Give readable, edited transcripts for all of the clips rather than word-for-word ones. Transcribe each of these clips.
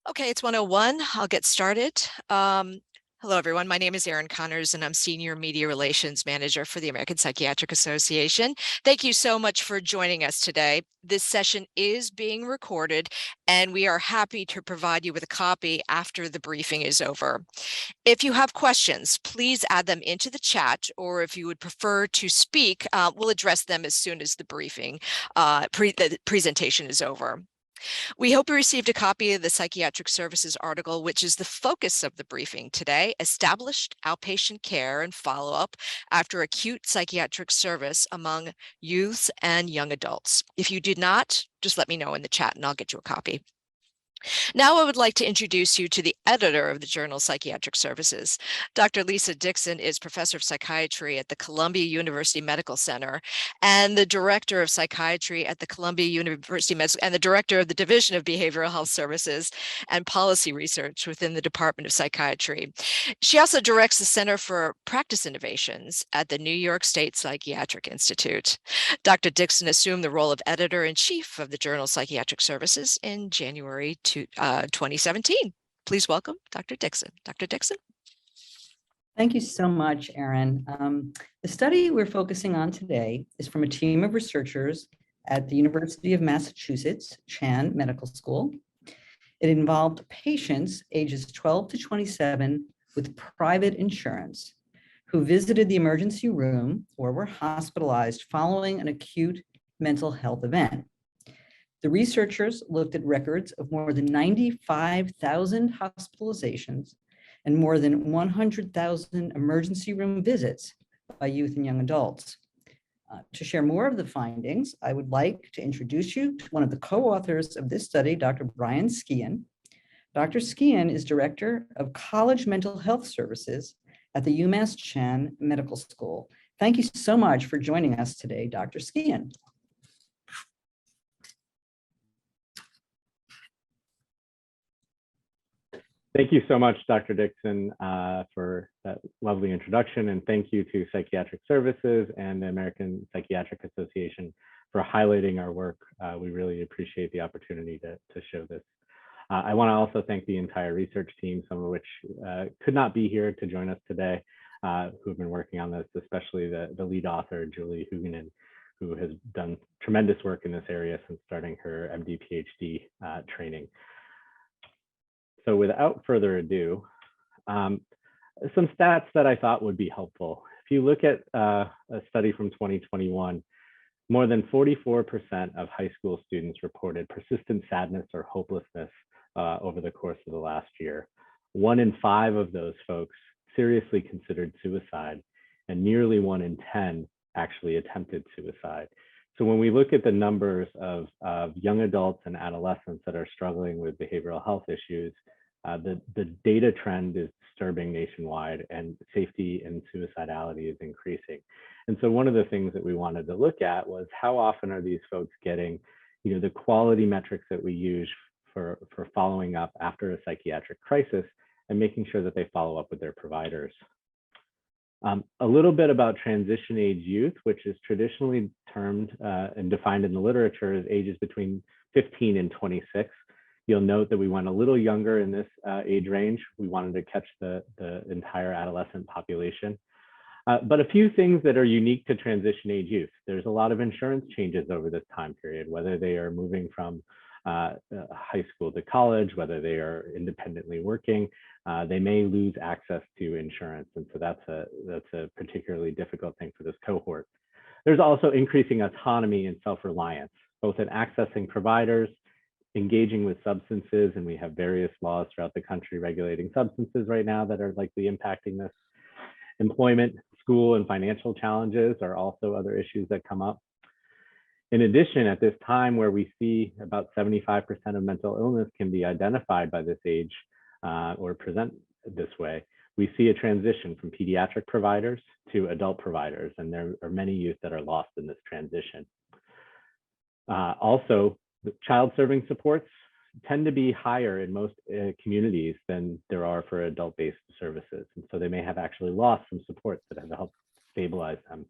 Okay, it's 1:01. I'll get started. Hello, everyone. My name is Erin Connors, and I'm Senior Media Relations Manager for the American Psychiatric Association. Thank you so much for joining us today. This session is being recorded, and we are happy to provide you with a copy after the briefing is over. If you have questions, please add them into the chat, or if you would prefer to speak, we'll address them as soon as the the presentation is over. We hope you received a copy of the Psychiatric Services article, which is the focus of the briefing today: established outpatient care and follow-up after acute psychiatric service among youths and young adults. If you did not, just let me know in the chat and I'll get you a copy. Now I would like to introduce you to the editor of the journal Psychiatric Services. Dr. Lisa Dixon is professor of psychiatry at the Columbia University Medical Center and the director of psychiatry at the Columbia University and the director of the Division of Behavioral Health Services and Policy Research within the Department of Psychiatry. She also directs the Center for Practice Innovations at the New York State Psychiatric Institute. Dr. Dixon assumed the role of editor-in-chief of the journal Psychiatric Services in January 2017. Please welcome Dr. Dixon. Dr. Dixon. Thank you so much, Erin. The study we're focusing on today is from a team of researchers at the University of Massachusetts Chan Medical School. It involved patients ages 12 to 27 with private insurance who visited the emergency room or were hospitalized following an acute mental health event. The researchers looked at records of more than 95,000 hospitalizations and more than 100,000 emergency room visits by youth and young adults. To share more of the findings, I would like to introduce you to one of the co-authors of this study, Dr. Brian Skian. Dr. Skian is Director of College Mental Health Services at the UMass Chan Medical School. Thank you so much for joining us today, Dr. Skian. Thank you so much, Dr. Dixon, for that lovely introduction, and thank you to Psychiatric Services and the American Psychiatric Association for highlighting our work. We really appreciate the opportunity to show this. I want to also thank the entire research team, some of which could not be here to join us today, who have been working on this, especially the lead author, Julie Huguenin, who has done tremendous work in this area since starting her MD PhD training. So without further ado, some stats that I thought would be helpful. If you look at a study from 2021, more than 44% of high school students reported persistent sadness or hopelessness over the course of the last year. 1 in 5 of those folks seriously considered suicide, and nearly 1 in 10 actually attempted suicide. So when we look at the numbers of young adults and adolescents that are struggling with behavioral health issues, the data trend is disturbing nationwide, and safety and suicidality is increasing. And so one of the things that we wanted to look at was how often are these folks getting, the quality metrics that we use for following up after a psychiatric crisis and making sure that they follow up with their providers. A little bit about transition age youth, which is traditionally termed and defined in the literature as ages between 15 and 26. You'll note that we went a little younger in this age range. We wanted to catch the entire adolescent population. But a few things that are unique to transition age youth. There's a lot of insurance changes over this time period, whether they are moving from high school to college, whether they are independently working, they may lose access to insurance. And so that's a particularly difficult thing for this cohort. There's also increasing autonomy and self-reliance, both in accessing providers, engaging with substances, and we have various laws throughout the country regulating substances right now that are likely impacting this. Employment, school, and financial challenges are also other issues that come up. In addition, at this time where we see about 75% of mental illness can be identified by this age or present this way, we see a transition from pediatric providers to adult providers, and there are many youth that are lost in this transition. Also, the child-serving supports tend to be higher in most communities than there are for adult-based services. And so they may have actually lost some supports that have helped stabilize them.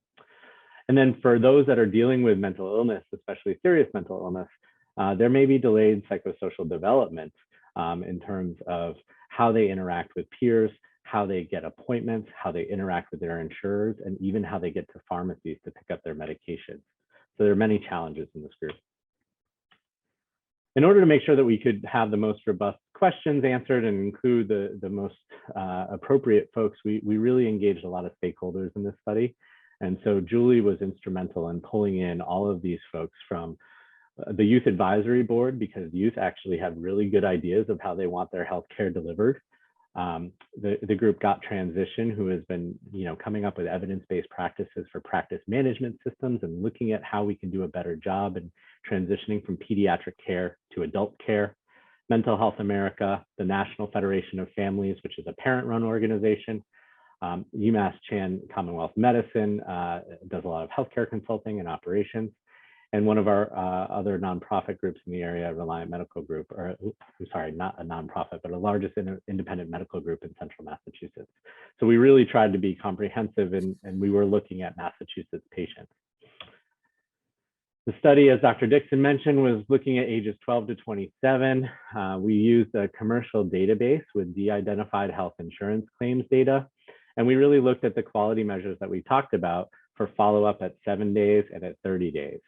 And then for those that are dealing with mental illness, especially serious mental illness, there may be delayed psychosocial development in terms of how they interact with peers, how they get appointments, how they interact with their insurers, and even how they get to pharmacies to pick up their medications. So there are many challenges in this group. In order to make sure that we could have the most robust questions answered and include the most appropriate folks, we really engaged a lot of stakeholders in this study. And so Julie was instrumental in pulling in all of these folks from the Youth Advisory Board, because youth actually have really good ideas of how they want their healthcare delivered. The group Got Transition, who has been coming up with evidence-based practices for practice management systems and looking at how we can do a better job in transitioning from pediatric care to adult care. Mental Health America, the National Federation of Families, which is a parent-run organization. UMass Chan Commonwealth Medicine does a lot of healthcare consulting and operations. And one of our other nonprofit groups in the area, Reliant Medical Group, or I'm sorry, not a nonprofit, but the largest independent medical group in central Massachusetts. So we really tried to be comprehensive, and we were looking at Massachusetts patients. The study, as Dr. Dixon mentioned, was looking at ages 12 to 27. We used a commercial database with de-identified health insurance claims data. And we really looked at the quality measures that we talked about for follow-up at 7 days and at 30 days.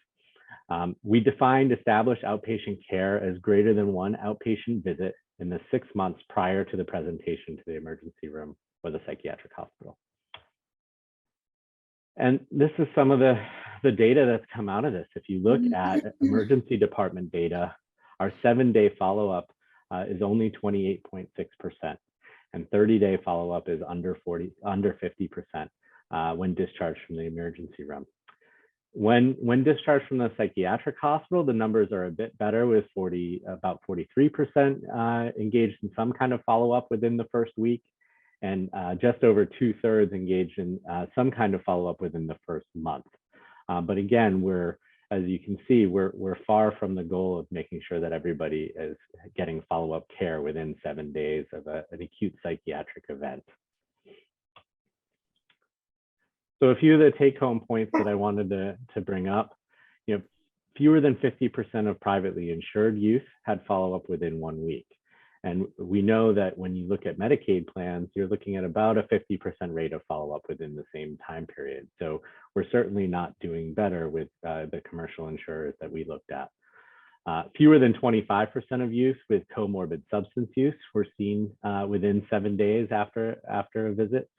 We defined established outpatient care as greater than one outpatient visit in the 6 months prior to the presentation to the emergency room or the psychiatric hospital. And this is some of the data that's come out of this. If you look at emergency department data, our 7-day follow-up is only 28.6%, and 30-day follow-up is under 50% when discharged from the emergency room. When discharged from the psychiatric hospital, the numbers are a bit better, with about 43% engaged in some kind of follow-up within the first week, and just over 2/3 engaged in some kind of follow-up within the first month. But again, as you can see, we're far from the goal of making sure that everybody is getting follow-up care within 7 days of an acute psychiatric event. So a few of the take-home points that I wanted to bring up, fewer than 50% of privately insured youth had follow-up within 1 week. And we know that when you look at Medicaid plans, you're looking at about a 50% rate of follow-up within the same time period. So we're certainly not doing better with the commercial insurers that we looked at. Fewer than 25% of youth with comorbid substance use were seen within 7 days after a visit.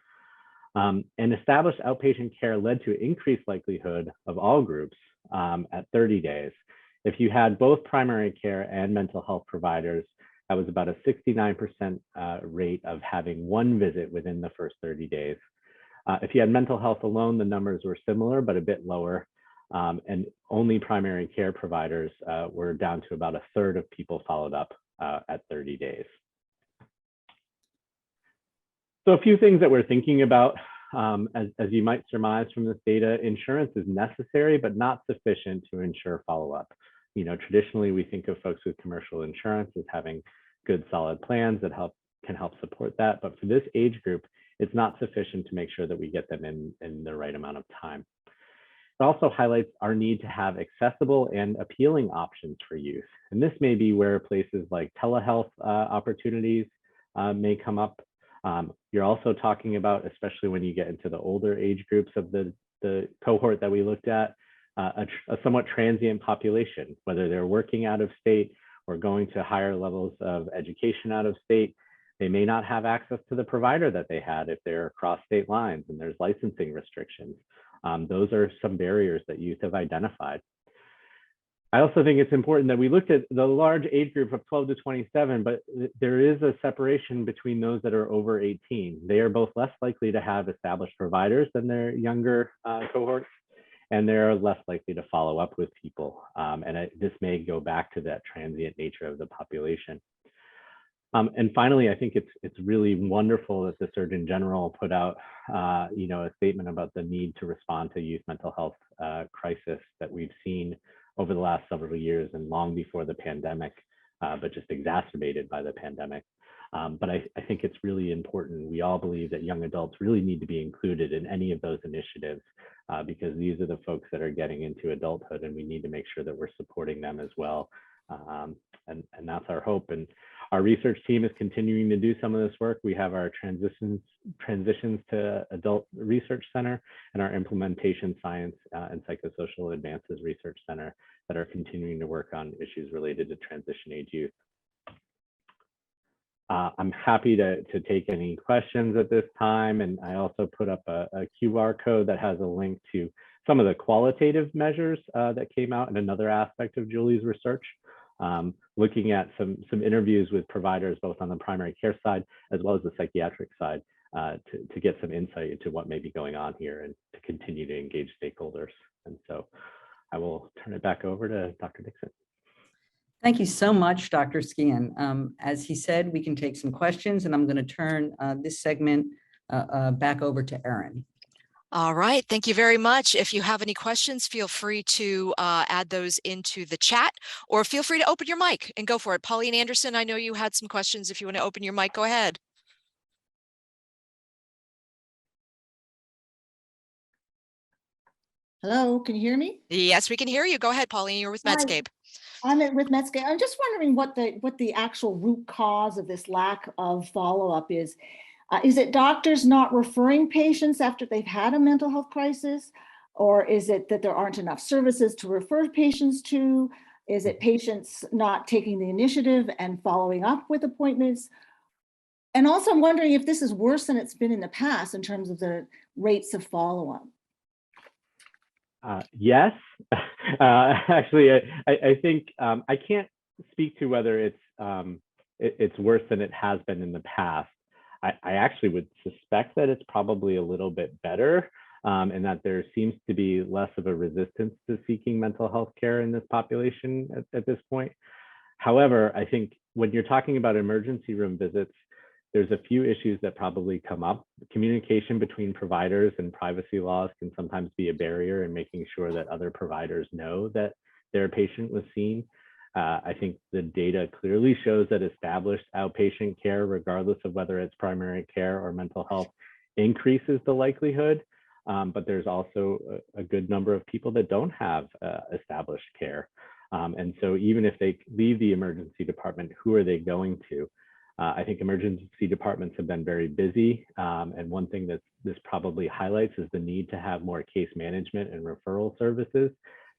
And established outpatient care led to increased likelihood of all groups at 30 days. If you had both primary care and mental health providers, that was about a 69% rate of having one visit within the first 30 days. If you had mental health alone, the numbers were similar, but a bit lower. And only primary care providers were down to about 1/3 of people followed up at 30 days. So a few things that we're thinking about, as you might surmise from this data, insurance is necessary, but not sufficient to ensure follow-up. Traditionally, we think of folks with commercial insurance as having good, solid plans that can help support that. But for this age group, it's not sufficient to make sure that we get them in the right amount of time. It also highlights our need to have accessible and appealing options for youth. And this may be where places like telehealth opportunities may come up. You're also talking about, especially when you get into the older age groups of the cohort that we looked at, a somewhat transient population, whether they're working out of state or going to higher levels of education out of state. They may not have access to the provider that they had if they're across state lines and there's licensing restrictions. Those are some barriers that youth have identified. I also think it's important that we looked at the large age group of 12 to 27, but there is a separation between those that are over 18. They are both less likely to have established providers than their younger cohorts, and they're less likely to follow up with people. This may go back to that transient nature of the population. And finally, I think it's really wonderful that the Surgeon General put out a statement about the need to respond to youth mental health crisis that we've seen over the last several years and long before the pandemic, but just exacerbated by the pandemic. But I think it's really important. We all believe that young adults really need to be included in any of those initiatives because these are the folks that are getting into adulthood, and we need to make sure that we're supporting them as well. And that's our hope. And Our research team is continuing to do some of this work. We have our transitions to adult research center and our implementation science and psychosocial advances research center that are continuing to work on issues related to transition age youth. I'm happy to take any questions at this time. And I also put up a QR code that has a link to some of the qualitative measures that came out in another aspect of Julie's research, looking at some interviews with providers, both on the primary care side, as well as the psychiatric side, to get some insight into what may be going on here and to continue to engage stakeholders. And so I will turn it back over to Dr. Dixon. Thank you so much, Dr. Skian. As he said, we can take some questions, and I'm going to turn this segment back over to Erin. All right, thank you very much. If you have any questions, feel free to add those into the chat, or feel free to open your mic and go for it. Pauline Anderson, I know you had some questions. If you want to open your mic, go ahead. Hello, can you hear me? Yes, we can hear you. Go ahead, Pauline. You're with Medscape. I'm with Medscape. I'm just wondering what the actual root cause of this lack of follow-up is. Is it doctors not referring patients after they've had a mental health crisis? Or is it that there aren't enough services to refer patients to? Is it patients not taking the initiative and following up with appointments? And also, I'm wondering if this is worse than it's been in the past in terms of the rates of follow-up. Yes, actually, I think I can't speak to whether it's worse than it has been in the past. I actually would suspect that it's probably a little bit better, and that there seems to be less of a resistance to seeking mental health care in this population at this point. However, I think when you're talking about emergency room visits, there's a few issues that probably come up. Communication between providers and privacy laws can sometimes be a barrier in making sure that other providers know that their patient was seen. I think the data clearly shows that established outpatient care, regardless of whether it's primary care or mental health, increases the likelihood. But there's also a good number of people that don't have established care. And so even if they leave the emergency department, who are they going to? I think emergency departments have been very busy. And one thing that this probably highlights is the need to have more case management and referral services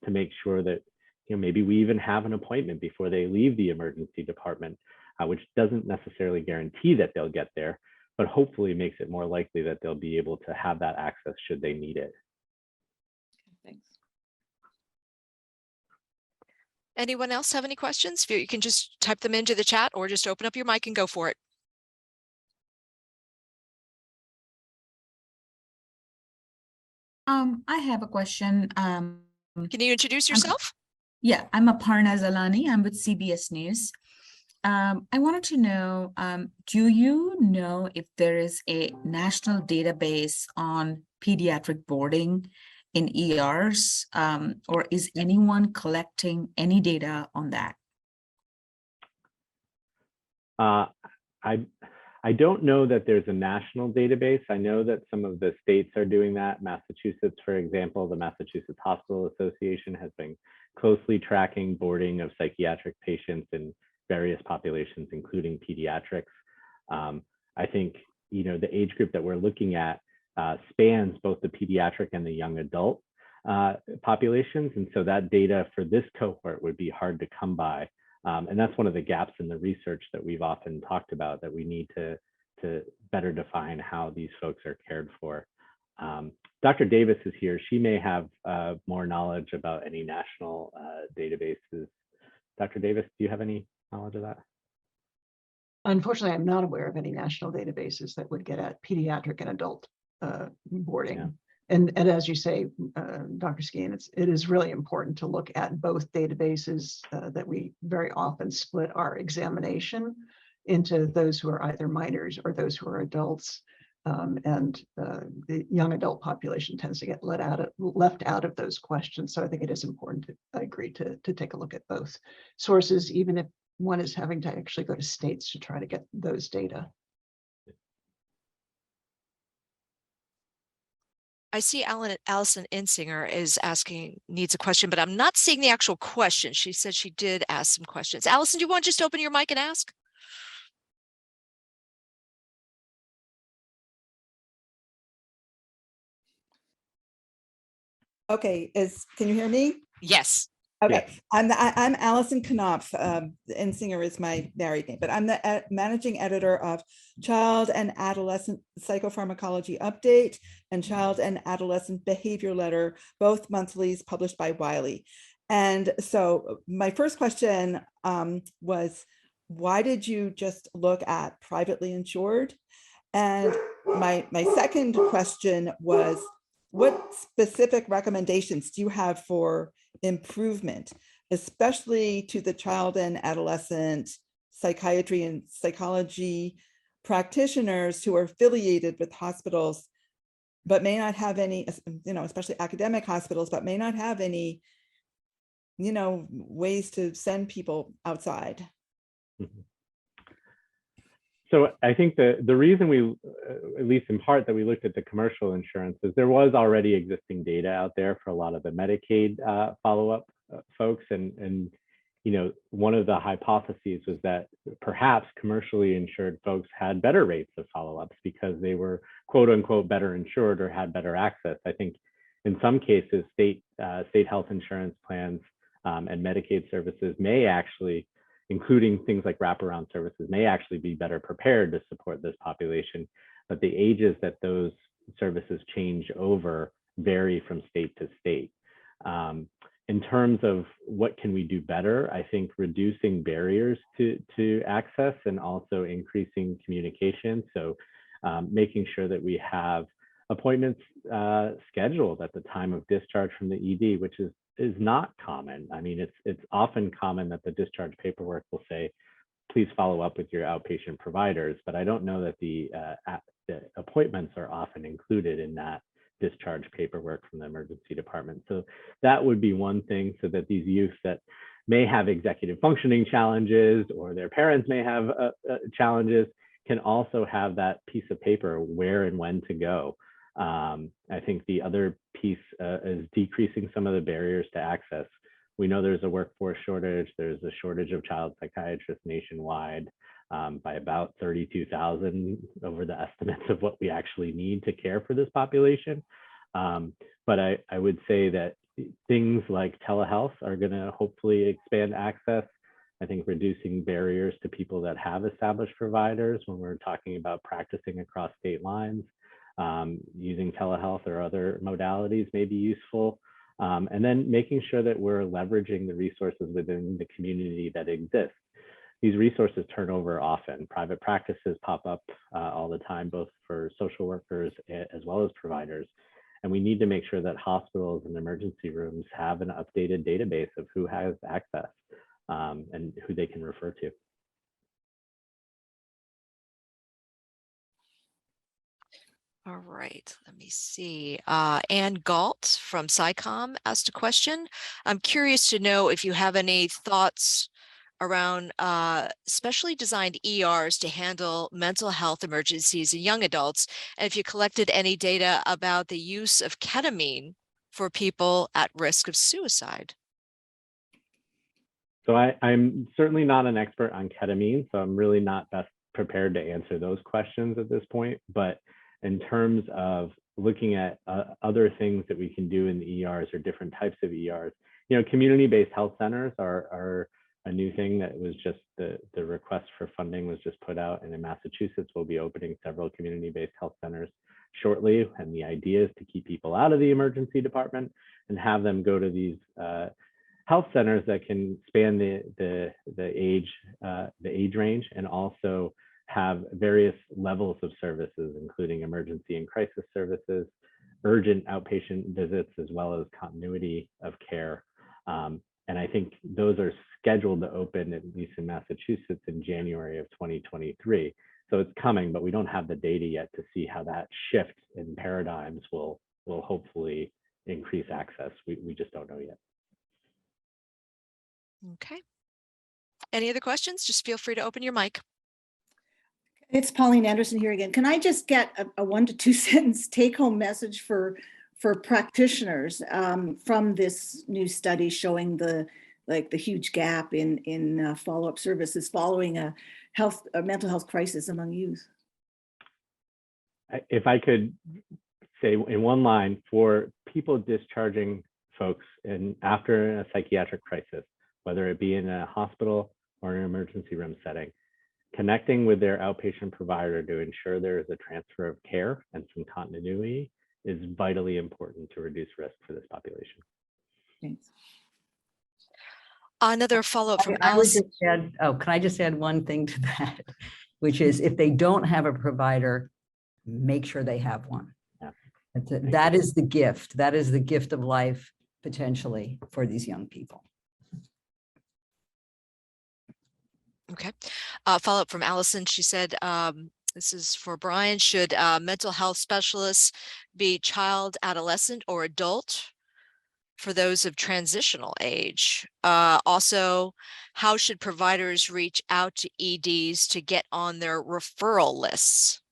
to make sure that, maybe we even have an appointment before they leave the emergency department, which doesn't necessarily guarantee that they'll get there, but hopefully makes it more likely that they'll be able to have that access should they need it. Thanks. Anyone else have any questions? You can just type them into the chat or just open up your mic and go for it. I have a question. Can you introduce yourself? I'm Aparna Zalani. I'm with CBS News. I wanted to know, do you know if there is a national database on pediatric boarding in ERs, or is anyone collecting any data on that? I don't know that there's a national database. I know that some of the states are doing that. Massachusetts, for example, the Massachusetts Hospital Association has been closely tracking boarding of psychiatric patients in various populations, including pediatrics. I think, the age group that we're looking at spans both the pediatric and the young adult populations. And so that data for this cohort would be hard to come by. And that's one of the gaps in the research that we've often talked about, that we need to better define how these folks are cared for. Dr. Davis is here. She may have more knowledge about any national databases. Dr. Davis, do you have any knowledge of that? Unfortunately, I'm not aware of any national databases that would get at pediatric and adult boarding. Yeah. And as you say, Dr. Skian, it is really important to look at both databases, that we very often split our examination into those who are either minors or those who are adults. And the young adult population tends to get left out of those questions. So I think it is important I agree to take a look at both sources, even if one is having to actually go to states to try to get those data. I see Allison Insinger is needs a question, but I'm not seeing the actual question. She said she did ask some questions. Allison, do you want to just open your mic and ask? Okay, can you hear me? Yes. Okay, I'm Allison Knopf, Ensinger is my married name, but I'm the managing editor of Child and Adolescent Psychopharmacology Update and Child and Adolescent Behavior Letter, both monthlies published by Wiley. And so my first question was, why did you just look at privately insured? And my second question was, what specific recommendations do you have for improvement, especially to the child and adolescent psychiatry and psychology practitioners who are affiliated with hospitals, but may not have any, especially academic hospitals, but may not have any, ways to send people outside? Mm-hmm. So I think the reason we, at least in part, that we looked at the commercial insurance is there was already existing data out there for a lot of the Medicaid follow-up folks. And one of the hypotheses was that perhaps commercially insured folks had better rates of follow-ups because they were quote unquote better insured or had better access. I think in some cases, state health insurance plans and Medicaid services may actually, including things like wraparound services, may actually be better prepared to support this population. But the ages that those services change over vary from state to state. In terms of what can we do better, I think reducing barriers to access and also increasing communication. So making sure that we have appointments scheduled at the time of discharge from the ED, which is not common. I mean, it's often common that the discharge paperwork will say, please follow up with your outpatient providers, but I don't know that the appointments are often included in that discharge paperwork from the emergency department. So that would be one thing, so that these youth that may have executive functioning challenges or their parents may have challenges can also have that piece of paper where and when to go. I think the other piece is decreasing some of the barriers to access. We know there's a workforce shortage. There's a shortage of child psychiatrists nationwide by about 32,000 over the estimates of what we actually need to care for this population. But I would say that things like telehealth are going to hopefully expand access. I think reducing barriers to people that have established providers when we're talking about practicing across state lines. Using telehealth or other modalities may be useful. And then making sure that we're leveraging the resources within the community that exist. These resources turn over often. Private practices pop up all the time, both for social workers as well as providers. And we need to make sure that hospitals and emergency rooms have an updated database of who has access and who they can refer to. All right, let me see. Ann Galt from PsyCom asked a question. I'm curious to know if you have any thoughts around specially designed ERs to handle mental health emergencies in young adults, and if you collected any data about the use of ketamine for people at risk of suicide. So I'm certainly not an expert on ketamine, so I'm really not best prepared to answer those questions at this point. But in terms of looking at other things that we can do in the ERs or different types of ERs, community-based health centers are a new thing that was just the request for funding was just put out, and in Massachusetts we'll be opening several community-based health centers shortly, and the idea is to keep people out of the emergency department and have them go to these health centers that can span the age range, and also have various levels of services, including emergency and crisis services, urgent outpatient visits, as well as continuity of care. And I think those are scheduled to open, at least in Massachusetts, in January of 2023. So it's coming, but we don't have the data yet to see how that shift in paradigms will hopefully increase access. We just don't know yet. Okay. Any other questions? Just feel free to open your mic. It's Pauline Anderson here again. Can I just get a 1 to 2 sentence take-home message for practitioners from this new study showing the huge gap in follow-up services following a mental health crisis among youth? If I could say in one line, for people discharging folks after a psychiatric crisis, whether it be in a hospital or an emergency room setting, connecting with their outpatient provider to ensure there is a transfer of care and some continuity is vitally important to reduce risk for this population. Thanks. Another follow-up from I would Alice. just add, can I just add one thing to that, which is if they don't have a provider, make sure they have one. Yeah. That is the gift. That is the gift of life potentially for these young people. Okay. Follow-up from Allison. She said, this is for Brian, should mental health specialists be child, adolescent, or adult for those of transitional age? Also, how should providers reach out to EDs to get on their referral lists?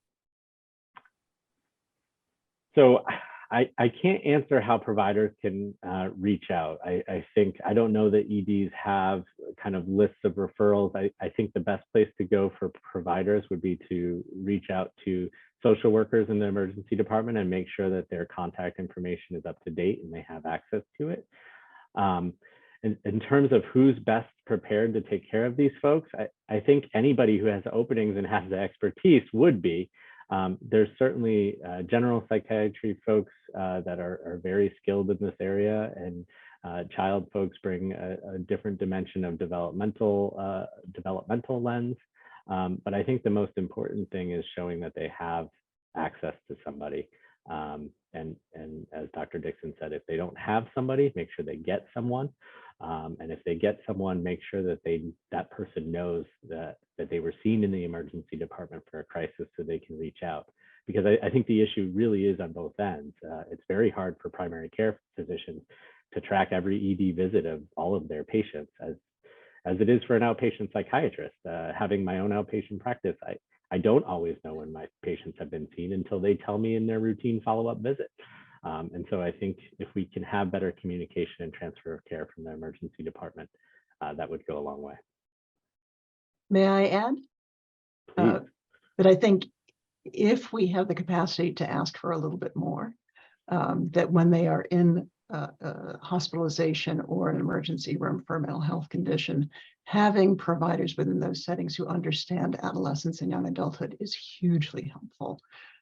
So I can't answer how providers can reach out. I don't know that EDs have kind of lists of referrals. I think the best place to go for providers would be to reach out to social workers in the emergency department and make sure that their contact information is up to date and they have access to it. In terms of who's best prepared to take care of these folks, I think anybody who has openings and has the expertise would be. There's certainly general psychiatry folks that are very skilled in this area, and child folks bring a different dimension of developmental lens. But I think the most important thing is showing that they have access to somebody. And as Dr. Dixon said, if they don't have somebody, make sure they get someone. And if they get someone, make sure that that person knows that they were seen in the emergency department for a crisis so they can reach out. Because I think the issue really is on both ends. It's very hard for primary care physicians to track every ED visit of all of their patients, as it is for an outpatient psychiatrist. Having my own outpatient practice, I don't always know when my patients have been seen until they tell me in their routine follow-up visit. And so I think if we can have better communication and transfer of care from the emergency department, that would go a long way. May I add? Please. That I think if we have the capacity to ask for a little bit more, that when they are in hospitalization or an emergency room for a mental health condition, having providers within those settings who understand adolescence and young adulthood is hugely helpful.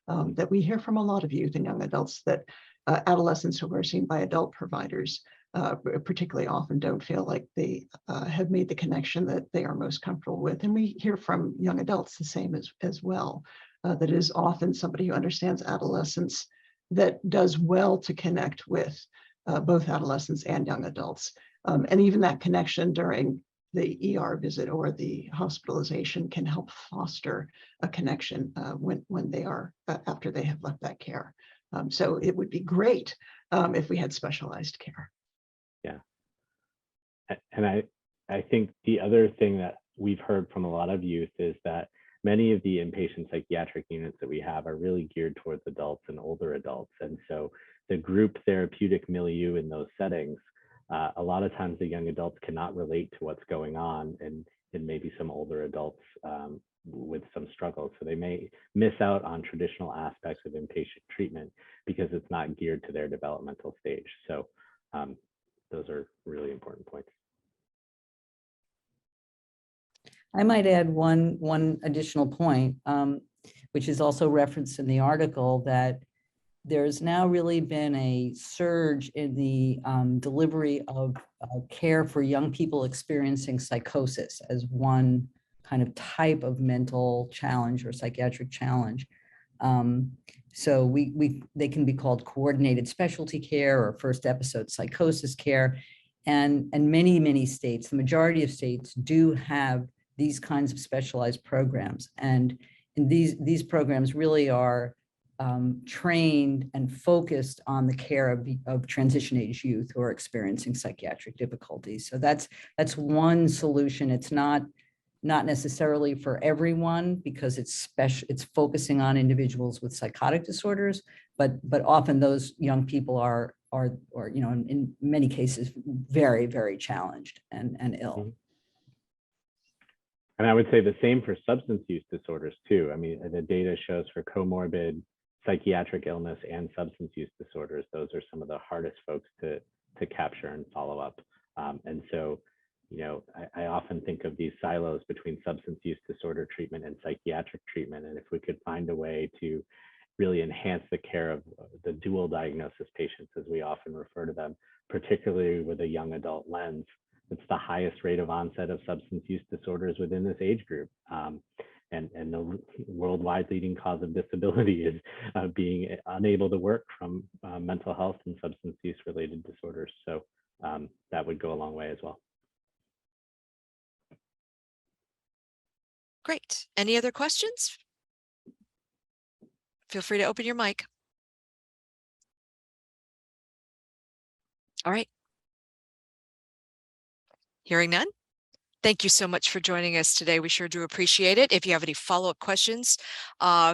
That we hear from a lot of youth and young adults that adolescents who are seen by adult providers particularly often don't feel like they have made the connection that they are most comfortable with. And we hear from young adults the same as well, that it is often somebody who understands adolescence that does well to connect with both adolescents and young adults. And even that connection during the ER visit or the hospitalization can help foster a connection when they are after they have left that care. So it would be great if we had specialized care. Yeah. And I think the other thing that we've heard from a lot of youth is that many of the inpatient psychiatric units that we have are really geared towards adults and older adults. And so the group therapeutic milieu in those settings, a lot of times the young adults cannot relate to what's going on, and maybe some older adults with some struggles. So they may miss out on traditional aspects of inpatient treatment because it's not geared to their developmental stage. So those are really important points. I might add one additional point, which is also referenced in the article, that there's now really been a surge in the delivery of care for young people experiencing psychosis as one kind of type of mental challenge or psychiatric challenge. So they can be called coordinated specialty care or first episode psychosis care. And many states, the majority of states, do have these kinds of specialized programs. And these programs really are trained and focused on the care of transition age youth who are experiencing psychiatric difficulties. So that's one solution. It's not necessarily for everyone because it's focusing on individuals with psychotic disorders, but often those young people are in many cases very, very challenged and ill. Mm-hmm. And I would say the same for substance use disorders too. I mean, the data shows for comorbid psychiatric illness and substance use disorders. Those are some of the hardest folks to capture and follow up. And so, you know, I often think of these silos between substance use disorder treatment and psychiatric treatment. And if we could find a way to really enhance the care of the dual diagnosis patients, as we often refer to them, particularly with a young adult lens, it's the highest rate of onset of substance use disorders within this age group. And the worldwide leading cause of disability is being unable to work from mental health and substance use related disorders. So that would go a long way as well. Great. Any other questions? Feel free to open your mic. All right. Hearing none. Thank you so much for joining us today. We sure do appreciate it. If you have any follow-up questions,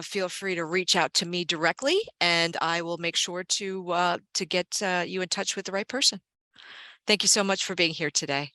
feel free to reach out to me directly, and I will make sure to get you in touch with the right person. Thank you so much for being here today.